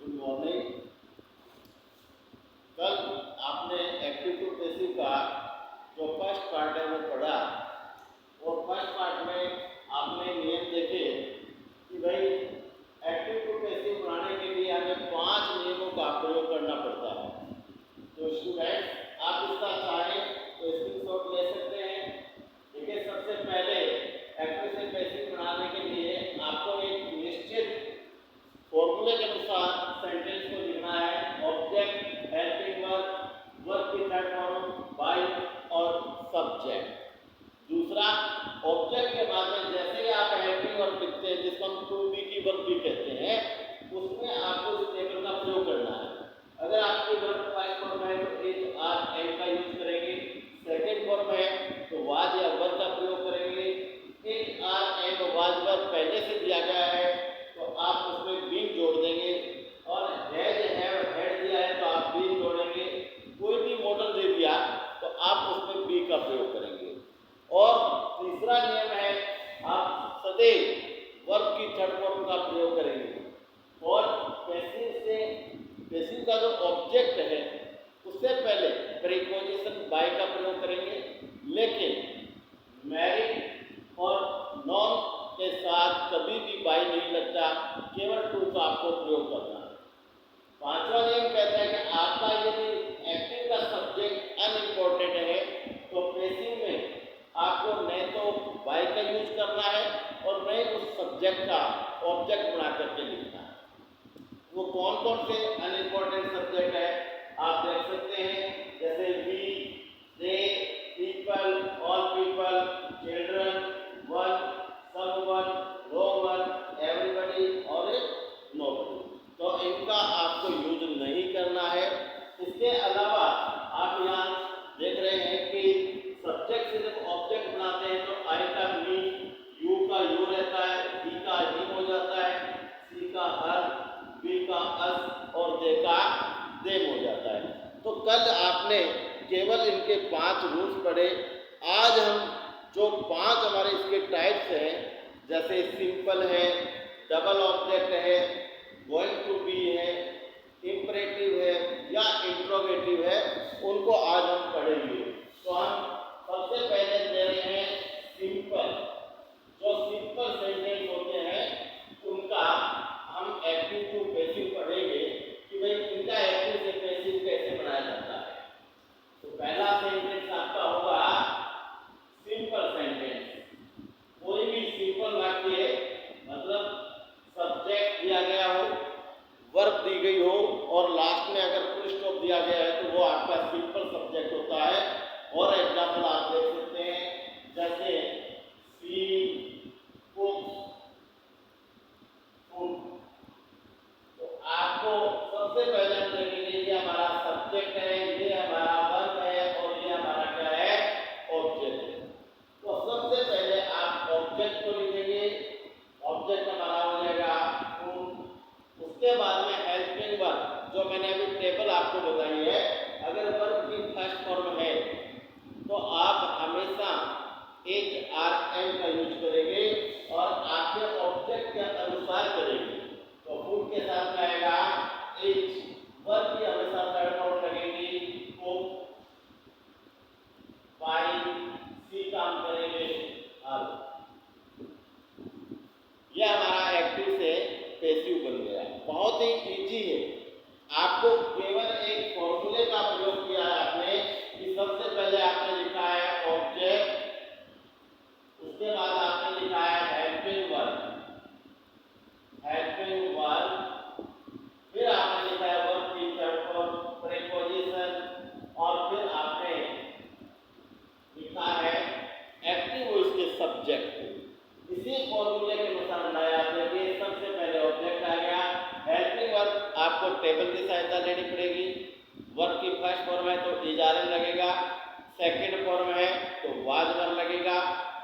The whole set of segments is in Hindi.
Good morning. कल आपने एक्टिव टू पैसिव का जो फर्स्ट पार्ट है वो पढ़ा और फर्स्ट पार्ट में आपने नियम देखे कि भाई एक्टिव टू पैसिव बनाने के लिए हमें 5 नियमों का प्रयोग करना पड़ता है। तो स्टूडेंट आप इसका चाहें तो स्क्रीनशॉट ले सकते हैं। देखिए, सबसे पहले एक्टिव से पैसिव बनाने के लिए आपको एक निश्चित फॉर्मूले के अनुसार सेंटेंस को लिखना है। ऑब्जेक्ट, हेल्पिंग वर्ब, वर्ब की थर्ड फॉर्म, बाय और सब्जेक्ट। दूसरा, ऑब्जेक्ट के बाद में जैसे ही आप हेल्पिंग वर्ब लिखते हैं जिसको हम टू बी की वर्ब भी कहते हैं, उसमें आपको इस टेबल का प्रयोग करना है। अगर आपकी वर्ब फर्स्ट फॉर्म है तो इज, आर, एम का यूज करेंगे। सेकेंड फॉर्म है तो वाज या वर का प्रयोग करेंगे। इज, आर, एम, वाज, वर पहले से दिया गया है तो आप उसमें बीन जोड़ देंगे, और हैज, हैव, हैड दिया है तो आप बीन जोड़ेंगे। कोई भी मॉडल दे दिया तो आप उसमें बी का प्रयोग करेंगे। और तीसरा नियम है, आप सदैव वर्ब की थर्ड फॉर्म का प्रयोग करेंगे। और पैसिव का जो ऑब्जेक्ट है उससे पहले प्रीपोजिशन बाय का प्रयोग करेंगे, लेकिन मैरिड और नॉन के साथ कभी भी बाय नहीं लगता, केवल टू का आपको प्रयोग करना है। पांचवा नियम कहता है कि आपका यदि एक्टिव का सब्जेक्ट अनइम्पोर्टेंट है तो पैसिव में आपको न तो बाय का यूज करना है और न उस सब्जेक्ट का ऑब्जेक्ट बना करके लिखना है। वो कौन कौन से अनइम्पोर्टेंट सब्जेक्ट है आप देख सकते हैं, जैसे we, they, people, all people, children, one, someone, no one, everybody और नोबडी। तो इनका आपको यूज नहीं करना है। इसके अलावा आप यहाँ देख रहे हैं कि सब्जेक्ट से जब ऑब्जेक्ट बनाते हैं तो आई का मी, यू का यू रहता है, ही का हिम हो जाता है, सी का हर, बी का अस और दे का देम हो जाता है। तो कल आपने केवल इनके 5 रूल्स पढ़े। आज हम जो 5 हमारे इसके टाइप्स हैं, जैसे सिंपल है, डबल ऑब्जेक्ट है, गोइंग टू बी है, इंपरेटिव है या इंट्रोगेटिव है, उनको आज हम पढ़ेंगे। तो हम सबसे पहले ले रहे हैं सिंपल। जो सिंपल सेंटेंस होते हैं उनका हम एक्टिव टू पैसिव पढ़ेंगे कि भाई इनका एक्टिव से पैसिव कैसे बनाया जाता है। तो पहला सेंटेंस आपका होगा सिंपल सेंटेंस। कोई भी सिंपल वाक्य मतलब सब्जेक्ट दिया गया हो, वर्ब दी गई हो और लास्ट में अगर फुल स्टॉप दिया गया है तो वो आपका सिंपल सब्जेक्ट होता है। और एग्जाम्पल आप देख सकते हैं, जैसे सी, कुक, फूड। तो आपको सबसे पहले हम देखेंगे ये हमारा सब्जेक्ट है, ये हमारा वर्ब है और ये हमारा क्या है, ऑब्जेक्ट है। तो सबसे पहले आप ऑब्जेक्ट को लिखेंगे। ऑब्जेक्ट हमारा हो जाएगा फूड। उसके बाद में हेल्पिंग वर्ब, जो मैंने अभी टेबल आपको बताई है, अगर वर्ब की फर्स्ट फॉर्म है तो आप हमेशा एच, आर, एम का यूज करेंगे और आपके ऑब्जेक्ट के अनुसार करेंगे। तो फूड के साथ में आएगा एच, वर्ब की हमेशा थर्ड फॉर्म लगेगी कुक, बाय, सी काम करेंगे अब। यह हमारा एक्टिव से पैसिव बन गया। बहुत ही इजी है। आपको केवल एक फॉर्मूले का प्रयोग किया है आपने कि सबसे पहले आपने लिखा है ऑब्जेक्ट, उसके बाद आपने लिखा है हेल्पिंग वर्ब, हेल्पिंग वर्ब, फिर आपने लिखा है वर्ब की थर्ड फॉर्म प्रीपोजिशन, और फिर आपने लिखा है एक्टिव वॉइस के सब्जेक्ट। इसी फॉर्मूले के अनुसार नया देखिए, सबसे पहले ऑब्जेक्ट आ गया। हेल्पिंग वर्ब आपको टेबल की सहायता लेनी पड़ेगी। वर्ब की फर्स्ट फॉर्म है तो इजारन लगेगा, सेकंड फॉर्म है तो वाज वर लगेगा।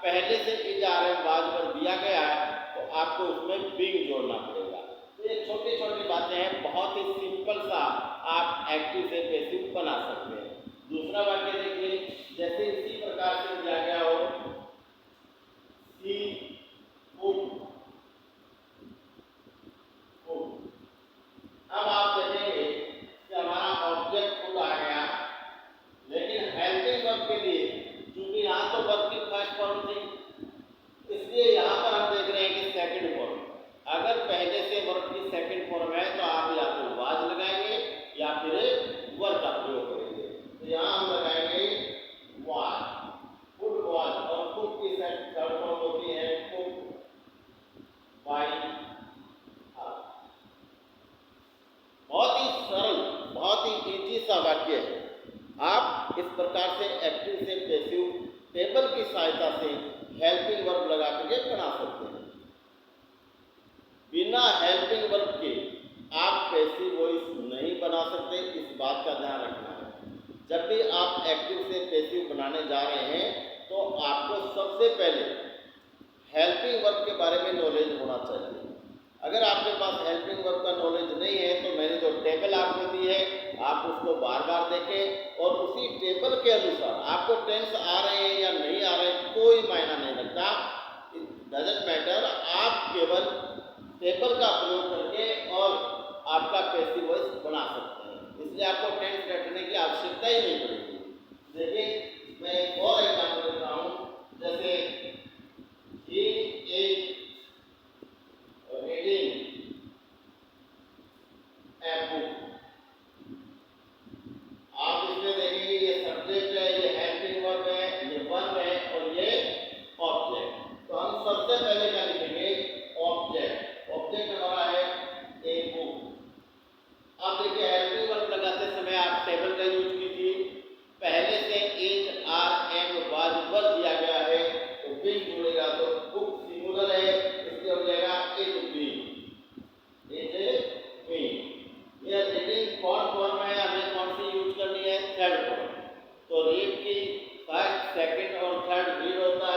पहले से इजारन वाज वर दिया गया है तो आपको उसमें बीइंग जोड़ना पड़ेगा। तो ये छोटी छोटी बातें हैं, बहुत ही सिंपल सा आप एक्टिव से पैसिव बना सकते हैं। दूसरा वाक्य देखिए, जैसे इसी प्रकार से दिया गया हो, सी कुक, अब आप नेगेटिव फॉर्म है तो आप या तो वाज लगाएंगे या फिर वर का प्रयोग करेंगे। तो यहाँ हम लगाएंगे वाज, कुड वाज, और कुड की थर्ड फॉर्म होती है कुड बाय अस। बहुत ही सरल, बहुत ही इजी सा वाक्य है। आप इस प्रकार से एक्टिव से पैसिव टेबल की सहायता से हेल्पिंग वर्ब लगा करके बना सकते हैं। बिना हेल्पिंग वर्ब के आप पैसिव वॉइस नहीं बना सकते, इस बात का ध्यान रखना है। जब भी आप एक्टिव से पैसिव बनाने जा रहे हैं तो आपको सबसे पहले हेल्पिंग वर्ब के बारे में नॉलेज होना चाहिए। अगर आपके पास हेल्पिंग वर्ब का नॉलेज नहीं है तो मैंने जो टेबल आपको दी है आप उसको बार बार देखें और उसी टेबल के अनुसार आपको टेंस आ रहे हैं या नहीं आ रहे हैं कोई मायना नहीं रखता, डजंट मैटर। आप केवल टेबल का प्रयोग करके और आपका पैसिव वॉइस बना सकते हैं, इसलिए आपको टेंस रखने की आवश्यकता ही नहीं पड़ेगी। देखिए मैं एक और एग्जाम्पल देता हूँ, जैसे he is reading a book. आप इसमें देखेंगे ये सब्जेक्ट है, ये हेल्पिंग वर्ब है, ये वर्ब है और ये ऑब्जेक्ट। तो हम सबसे पहले क्या लिखेंगे? ऑब्जेक्ट। ऑब्जेक्ट हमारा है ए बुक। अब देखिए हेल्पिंग वर्ब लगाते समय आप टेबल का यूज कीजिए। पहले से इज, आर, एम, वाज, वर दिया गया है तो बीन जुड़ेगा, तो बुक सिंगुलर है इसलिए हो जाएगा इज बीन, इज बीन। यह रीडिंग कौन फॉर्म है, हमें कौन सी यूज करनी है? Third form. तो रीड की फर्स्ट, सेकंड और थर्ड रीड होता